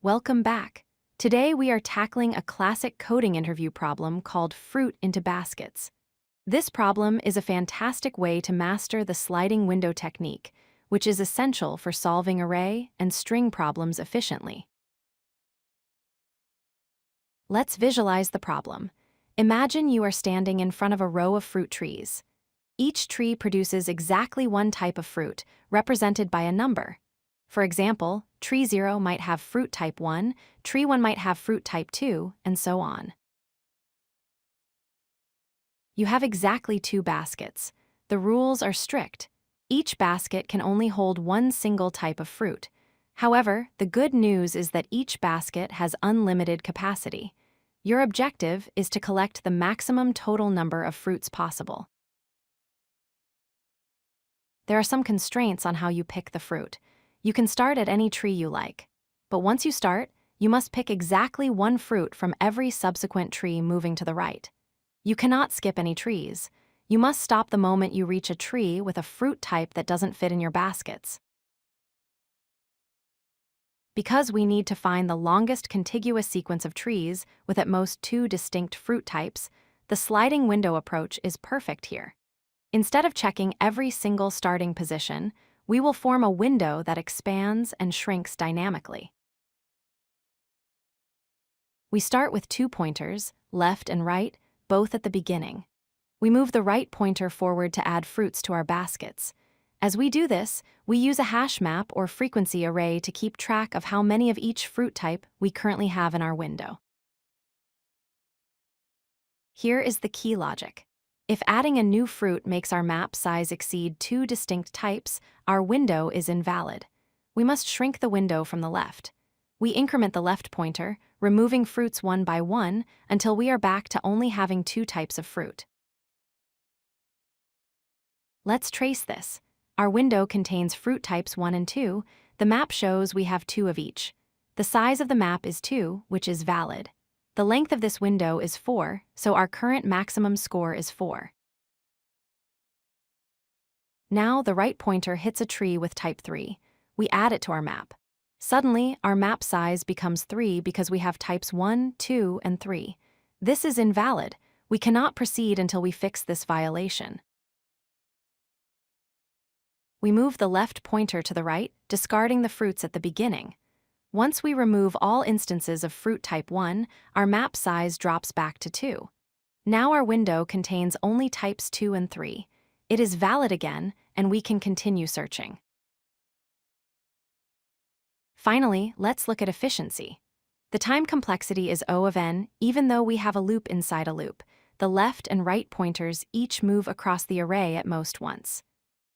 Welcome back. Today we are tackling a classic coding interview problem called fruit into baskets. This problem is a fantastic way to master the sliding window technique, which is essential for solving array and string problems efficiently. Let's visualize the problem. Imagine you are standing in front of a row of fruit trees. Each tree produces exactly one type of fruit, represented by a number. For example, tree 0 might have fruit type 1, tree 1 might have fruit type 2, and so on. You have exactly 2 baskets. The rules are strict. Each basket can only hold one single type of fruit. However, the good news is that each basket has unlimited capacity. Your objective is to collect the maximum total number of fruits possible. There are some constraints on how you pick the fruit. You can start at any tree you like. But once you start, you must pick exactly one fruit from every subsequent tree moving to the right. You cannot skip any trees. You must stop the moment you reach a tree with a fruit type that doesn't fit in your baskets. Because we need to find the longest contiguous sequence of trees with at most 2 distinct fruit types, the sliding window approach is perfect here. Instead of checking every single starting position, we will form a window that expands and shrinks dynamically. We start with 2 pointers, left and right, both at the beginning. We move the right pointer forward to add fruits to our baskets. As we do this, we use a hash map or frequency array to keep track of how many of each fruit type we currently have in our window. Here is the key logic. If adding a new fruit makes our map size exceed 2 distinct types, our window is invalid. We must shrink the window from the left. We increment the left pointer, removing fruits one by one until we are back to only having 2 types of fruit. Let's trace this. Our window contains fruit types 1 and 2. The map shows we have 2 of each. The size of the map is 2, which is valid. The length of this window is 4, so our current maximum score is 4. Now the right pointer hits a tree with type 3. We add it to our map. Suddenly, our map size becomes 3 because we have types 1, 2, and 3. This is invalid. We cannot proceed until we fix this violation. We move the left pointer to the right, discarding the fruits at the beginning. Once we remove all instances of fruit type 1, our map size drops back to 2. Now our window contains only types 2 and 3. It is valid again, and we can continue searching. Finally, let's look at efficiency. The time complexity is O of n, even though we have a loop inside a loop. The left and right pointers each move across the array at most once.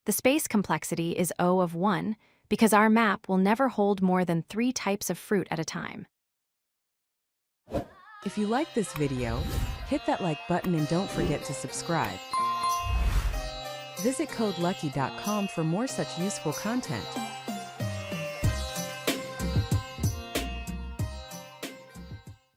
The space complexity is O of 1, because our map will never hold more than 3 types of fruit at a time. If you like this video, hit that like button and don't forget to subscribe. Visit codelucky.com for more such useful content.